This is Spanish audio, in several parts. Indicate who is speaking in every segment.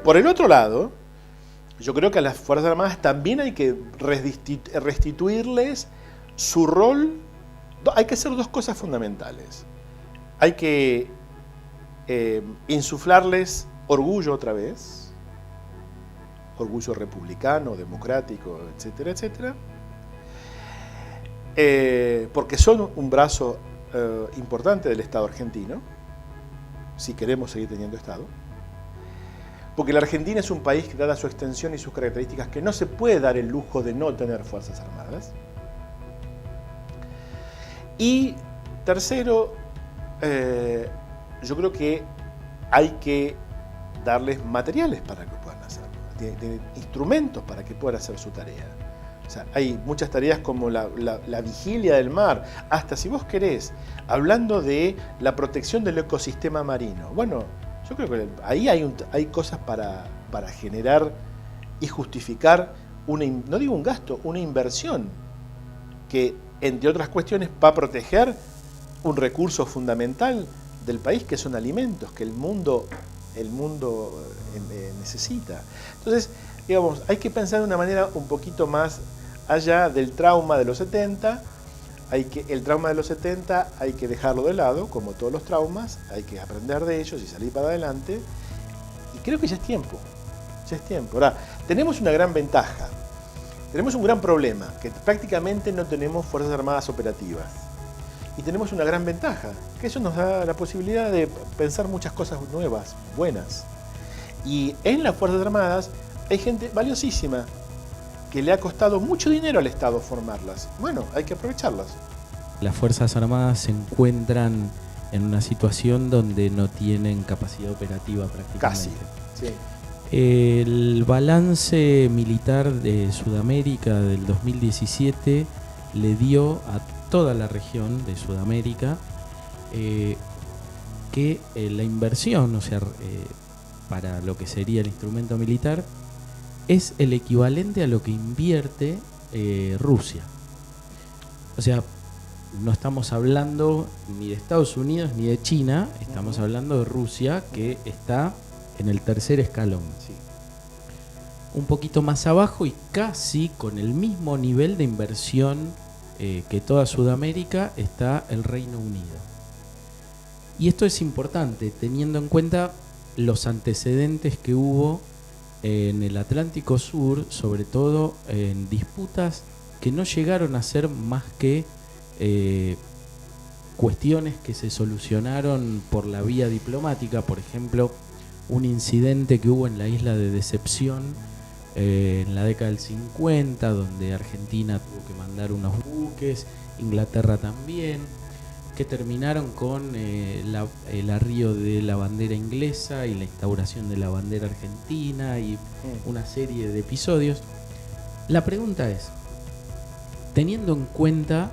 Speaker 1: Por el otro lado, yo creo que a las Fuerzas Armadas también hay que restituirles su rol. Hay que hacer dos cosas fundamentales. Hay que insuflarles orgullo otra vez, orgullo republicano, democrático, etcétera, etcétera, porque son un brazo importante del Estado argentino, si queremos seguir teniendo Estado. Porque la Argentina es un país que, dada su extensión y sus características, que no se puede dar el lujo de no tener Fuerzas Armadas. Y tercero, yo creo que hay que darles materiales para que puedan hacerlo, instrumentos para que puedan hacer su tarea. O sea, hay muchas tareas como la vigilia del mar, hasta si vos querés, hablando de la protección del ecosistema marino. Bueno, yo creo que ahí hay cosas para generar y justificar, no digo un gasto, una inversión que, entre otras cuestiones, va a proteger un recurso fundamental del país, que son alimentos, que el mundo necesita. Entonces, digamos, hay que pensar de una manera un poquito más allá del trauma de los 70. El trauma de los 70 hay que dejarlo de lado, como todos los traumas, hay que aprender de ellos y salir para adelante. Y creo que ya es tiempo, ya es tiempo. Ahora, tenemos una gran ventaja, tenemos un gran problema, que prácticamente no tenemos Fuerzas Armadas operativas. Y tenemos una gran ventaja, que eso nos da la posibilidad de pensar muchas cosas nuevas, buenas. Y en las Fuerzas Armadas hay gente valiosísima, que le ha costado mucho dinero al Estado formarlas. Bueno, hay que aprovecharlas.
Speaker 2: Las Fuerzas Armadas se encuentran en una situación donde no tienen capacidad operativa prácticamente.
Speaker 1: Casi, sí.
Speaker 2: El balance militar de Sudamérica del 2017 le dio a toda la región de Sudamérica que la inversión, o sea, para lo que sería el instrumento militar, es el equivalente a lo que invierte Rusia. O sea, no estamos hablando ni de Estados Unidos ni de China, estamos hablando de Rusia, que está en el tercer escalón.
Speaker 1: Sí.
Speaker 2: Un poquito más abajo y casi con el mismo nivel de inversión que toda Sudamérica está el Reino Unido. Y esto es importante teniendo en cuenta los antecedentes que hubo en el Atlántico Sur, sobre todo en disputas que no llegaron a ser más que cuestiones que se solucionaron por la vía diplomática. Por ejemplo, un incidente que hubo en la isla de Decepción en la década del 50, donde Argentina tuvo que mandar unos buques, Inglaterra también, que terminaron con el arrío de la bandera inglesa y la instauración de la bandera argentina y una serie de episodios. La pregunta es, teniendo en cuenta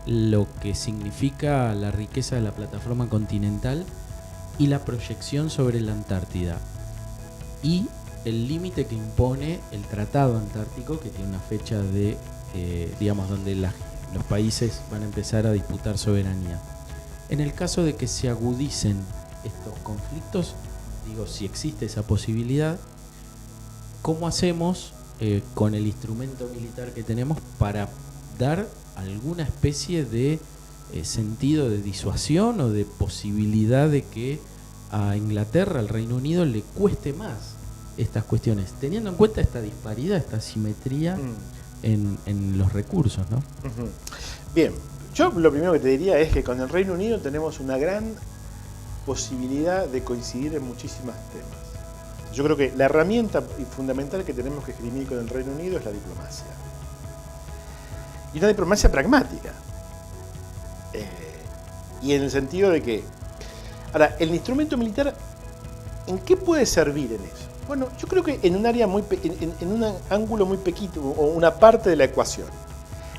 Speaker 2: lo que significa la riqueza de la plataforma continental y la proyección sobre la Antártida y el límite que impone el Tratado Antártico, que tiene una fecha de, digamos, donde los países van a empezar a disputar soberanía. En el caso de que se agudicen estos conflictos, digo, si existe esa posibilidad, ¿cómo hacemos con el instrumento militar que tenemos para dar alguna especie de sentido de disuasión o de posibilidad de que a Inglaterra, al Reino Unido, le cueste más estas cuestiones, teniendo en cuenta esta disparidad, esta asimetría en los recursos, ¿no?
Speaker 1: Bien, yo lo primero que te diría es que con el Reino Unido tenemos una gran posibilidad de coincidir en muchísimos temas. Yo creo que la herramienta fundamental que tenemos que esgrimir con el Reino Unido es la diplomacia. Y una diplomacia pragmática. Y en el sentido de que... Ahora, el instrumento militar, ¿en qué puede servir en eso? Bueno, yo creo que en un área en un ángulo muy pequeño, o una parte de la ecuación.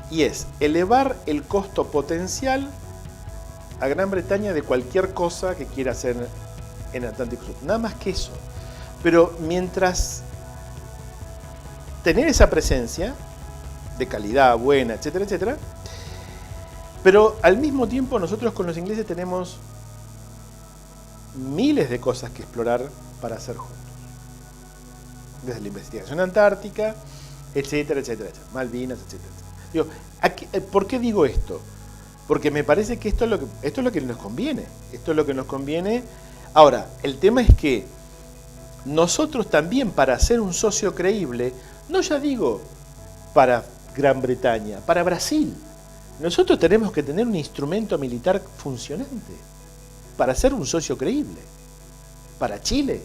Speaker 1: Y es elevar el costo potencial a Gran Bretaña de cualquier cosa que quiera hacer en el Atlántico Sur. Nada más que eso. Pero mientras tener esa presencia de calidad buena, etcétera, etcétera, pero al mismo tiempo nosotros con los ingleses tenemos miles de cosas que explorar para hacer juntos. desde la investigación antártica, etcétera, etcétera, etcétera, Malvinas, etcétera, etcétera. Digo, ¿por qué digo esto? Porque me parece que esto es lo que nos conviene. Esto es lo que nos conviene. Ahora, el tema es que nosotros también, para ser un socio creíble, no ya digo para Gran Bretaña, para Brasil, nosotros tenemos que tener un instrumento militar funcionante para ser un socio creíble. Para Chile.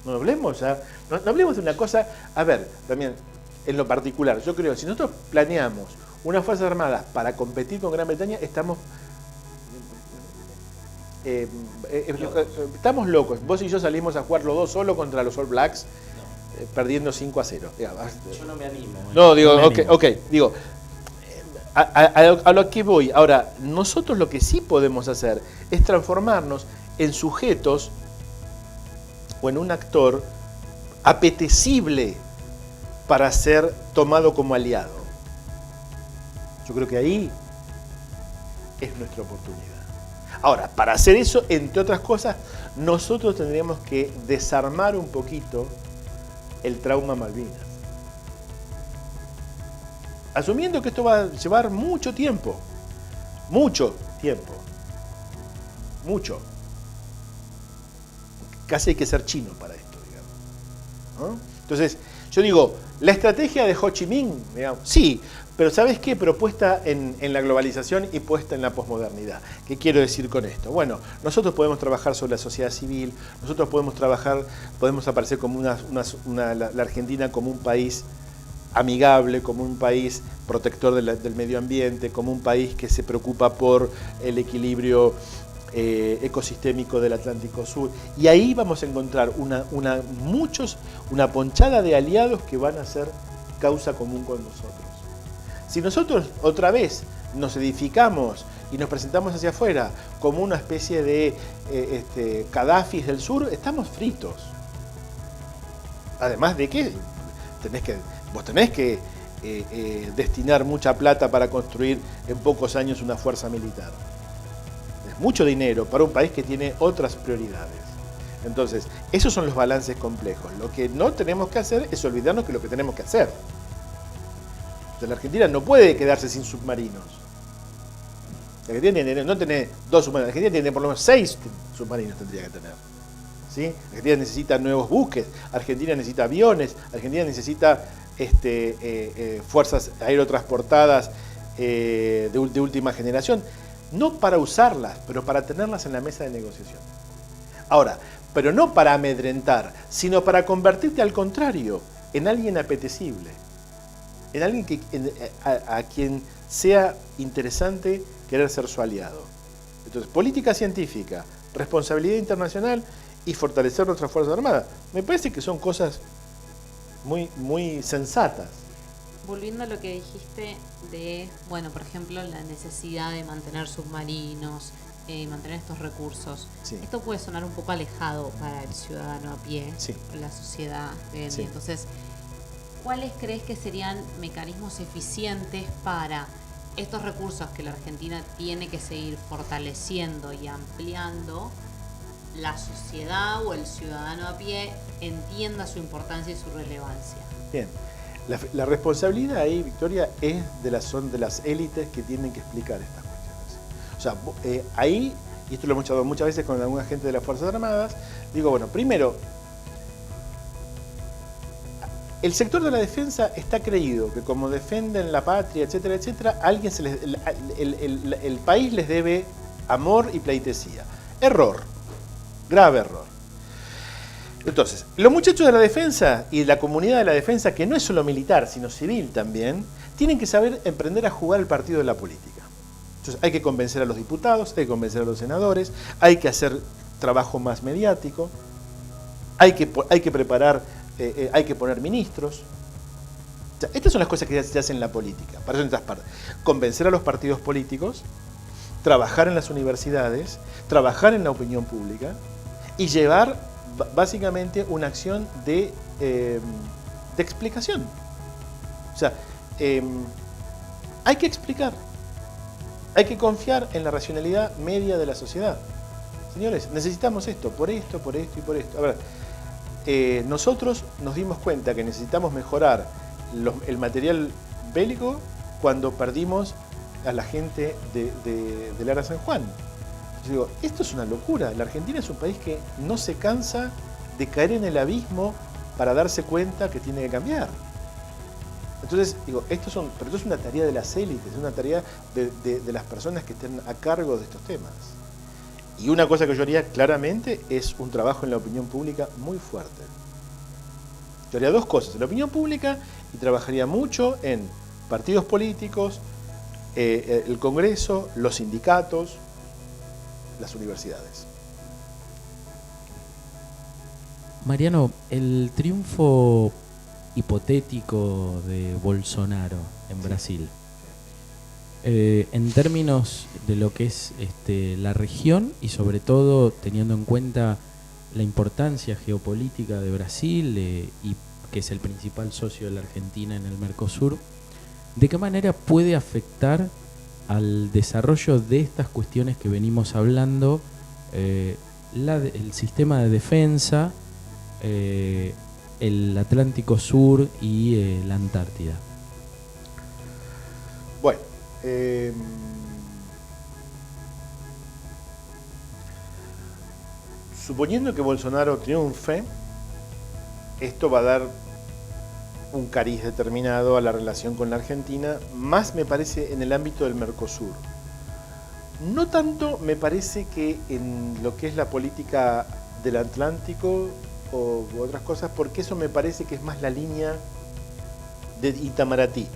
Speaker 1: No hablemos de una cosa. A ver, también, en lo particular, yo creo, si nosotros planeamos unas Fuerzas Armadas para competir con Gran Bretaña, estamos locos. Vos y yo salimos a jugar los dos solo contra los All Blacks, perdiendo 5-0.
Speaker 2: Yo no me animo.
Speaker 1: No, digo, ok, digo, a lo que voy. Ahora, nosotros lo que sí podemos hacer es transformarnos en sujetos o en un actor apetecible para ser tomado como aliado. Yo creo que ahí es nuestra oportunidad. Ahora, para hacer eso, entre otras cosas, nosotros tendríamos que desarmar un poquito el trauma Malvinas. Asumiendo que esto va a llevar mucho tiempo. Mucho tiempo. Mucho. Casi hay que ser chino para esto, digamos, ¿no? Entonces, yo digo, la estrategia de Ho Chi Minh, digamos, sí, pero ¿sabes qué? Propuesta en la globalización y puesta en la posmodernidad. ¿Qué quiero decir con esto? Bueno, nosotros podemos trabajar sobre la sociedad civil, nosotros podemos aparecer como la Argentina como un país amigable, como un país protector del medio ambiente, como un país que se preocupa por el equilibrio ecosistémico del Atlántico Sur. Y ahí vamos a encontrar una ponchada de aliados que van a ser causa común con nosotros. Si nosotros otra vez nos edificamos y nos presentamos hacia afuera como una especie de Kadhafis del sur, estamos fritos. Además de que vos tenés que destinar mucha plata para construir en pocos años una fuerza militar. Es mucho dinero para un país que tiene otras prioridades. Entonces, esos son los balances complejos. Lo que no tenemos que hacer es olvidarnos que lo que tenemos que hacer. La Argentina no puede quedarse sin submarinos. La Argentina no tiene 2 submarinos, la Argentina tiene por lo menos 6 submarinos tendría que tener. ¿Sí? La Argentina necesita nuevos buques, Argentina necesita aviones, Argentina necesita fuerzas aerotransportadas de última generación. No para usarlas, pero para tenerlas en la mesa de negociación. Ahora, pero no para amedrentar, sino para convertirte al contrario en alguien apetecible. En alguien a quien sea interesante querer ser su aliado. Entonces, política científica, responsabilidad internacional y fortalecer nuestras Fuerzas Armadas. Me parece que son cosas muy, muy sensatas.
Speaker 3: Volviendo a lo que dijiste de, bueno, por ejemplo, la necesidad de mantener submarinos, mantener estos recursos.
Speaker 1: Sí.
Speaker 3: Esto puede sonar un poco alejado para el ciudadano a pie,
Speaker 1: Sí.
Speaker 3: la sociedad de hoy en
Speaker 1: Sí.
Speaker 3: día. Entonces, ¿cuáles crees que serían mecanismos eficientes para estos recursos que la Argentina tiene que seguir fortaleciendo y ampliando, la sociedad o el ciudadano a pie entienda su importancia y su relevancia?
Speaker 1: Bien. La responsabilidad ahí, Victoria, son de las élites que tienen que explicar estas cuestiones. O sea, ahí, y esto lo hemos hablado muchas veces con alguna gente de las Fuerzas Armadas, digo, bueno, primero, el sector de la defensa está creído que como defienden la patria, etcétera, etcétera, el país les debe amor y pleitesía. Error, grave error. Entonces, los muchachos de la defensa y la comunidad de la defensa, que no es solo militar, sino civil también, tienen que saber aprender a jugar el partido de la política. Entonces, hay que convencer a los diputados, hay que convencer a los senadores, hay que hacer trabajo más mediático, hay que preparar, hay que poner ministros. O sea, estas son las cosas que se hacen en la política. Para eso necesitas convencer a los partidos políticos, trabajar en las universidades, trabajar en la opinión pública y llevar básicamente una acción de explicación. O sea, hay que explicar, hay que confiar en la racionalidad media de la sociedad. Señores, necesitamos esto, por esto y por esto. A ver, nosotros nos dimos cuenta que necesitamos mejorar el material bélico cuando perdimos a la gente de Lara San Juan. Yo digo, esto es una locura. La Argentina es un país que no se cansa de caer en el abismo para darse cuenta que tiene que cambiar. Entonces, digo, pero esto es una tarea de las élites, es una tarea de las personas que estén a cargo de estos temas. Y una cosa que yo haría claramente es un trabajo en la opinión pública muy fuerte. Yo haría dos cosas, en la opinión pública, y trabajaría mucho en partidos políticos, el Congreso, los sindicatos, las universidades.
Speaker 2: Mariano, el triunfo hipotético de Bolsonaro en Brasil, en términos de lo que es la región y sobre todo teniendo en cuenta la importancia geopolítica de Brasil y que es el principal socio de la Argentina en el Mercosur, ¿de qué manera puede afectar al desarrollo de estas cuestiones que venimos hablando, el sistema de defensa, el Atlántico Sur y la Antártida?
Speaker 1: Bueno, suponiendo que Bolsonaro triunfe, esto va a dar un cariz determinado a la relación con la Argentina, más me parece en el ámbito del Mercosur. No tanto me parece que en lo que es la política del Atlántico o otras cosas, porque eso me parece que es más la línea de Itamaraty.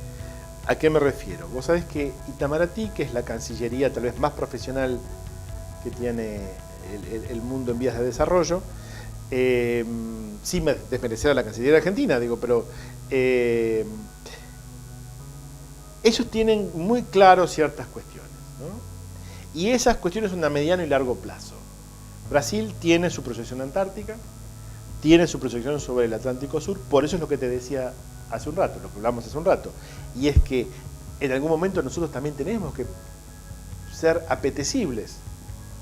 Speaker 1: ¿A qué me refiero? Vos sabés que Itamaraty, que es la cancillería tal vez más profesional que tiene el mundo en vías de desarrollo, sin desmerecer a la Cancillería Argentina, digo, pero ellos tienen muy claro ciertas cuestiones, ¿no? Y esas cuestiones son a mediano y largo plazo. Brasil tiene su proyección antártica, tiene su proyección sobre el Atlántico Sur, por eso es lo que te decía hace un rato, lo que hablamos hace un rato, y es que en algún momento nosotros también tenemos que ser apetecibles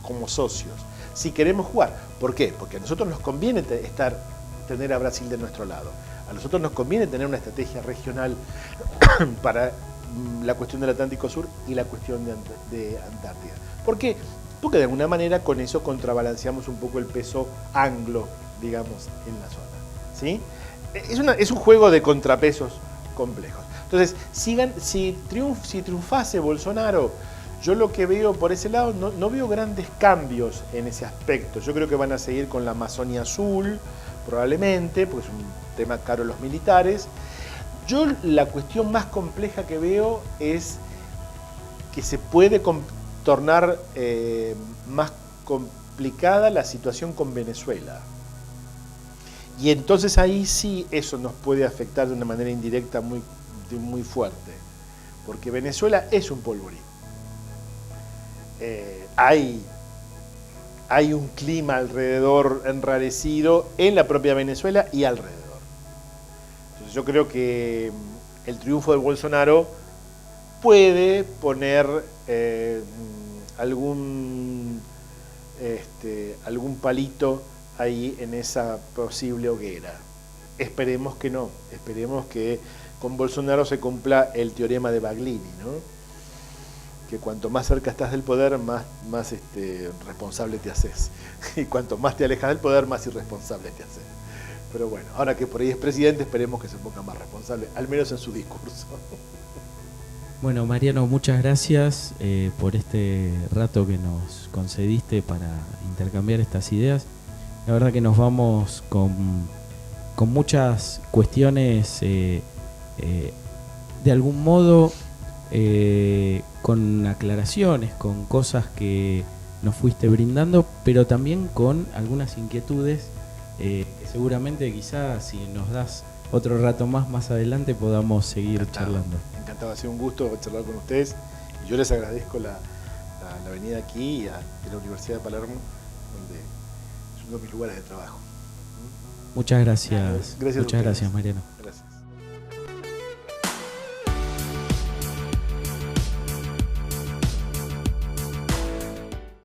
Speaker 1: como socios, si queremos jugar. ¿Por qué? Porque a nosotros nos conviene tener a Brasil de nuestro lado. A nosotros nos conviene tener una estrategia regional para la cuestión del Atlántico Sur y la cuestión de Antártida. ¿Por qué? Porque de alguna manera con eso contrabalanceamos un poco el peso anglo, digamos, en la zona, ¿sí? Es un juego de contrapesos complejos. Entonces, si triunfase Bolsonaro, yo lo que veo por ese lado, no veo grandes cambios en ese aspecto. Yo creo que van a seguir con la Amazonia Azul, probablemente, porque es un tema caro a los militares. Yo la cuestión más compleja que veo es que se puede tornar más complicada la situación con Venezuela. Y entonces ahí sí eso nos puede afectar de una manera indirecta muy fuerte, porque Venezuela es un polvorín. Hay un clima alrededor enrarecido en la propia Venezuela y alrededor. Entonces yo creo que el triunfo de Bolsonaro puede poner algún palito ahí en esa posible hoguera. Esperemos que no, esperemos que con Bolsonaro se cumpla el teorema de Baglini, ¿no? Que cuanto más cerca estás del poder, más responsable te haces. Y cuanto más te alejas del poder, más irresponsable te haces. Pero bueno, ahora que por ahí es presidente, esperemos que se ponga más responsable, al menos en su discurso.
Speaker 2: Bueno, Mariano, muchas gracias por este rato que nos concediste para intercambiar estas ideas. La verdad que nos vamos con muchas cuestiones, de algún modo, con aclaraciones, con cosas que nos fuiste brindando, pero también con algunas inquietudes que seguramente quizás si nos das otro rato más adelante podamos seguir charlando.
Speaker 1: Encantado, ha sido un gusto charlar con ustedes y yo les agradezco la venida aquí y a la Universidad de Palermo, donde es uno de mis lugares de trabajo.
Speaker 2: Muchas gracias.
Speaker 1: Gracias,
Speaker 2: Muchas gracias, Mariano.
Speaker 1: Gracias.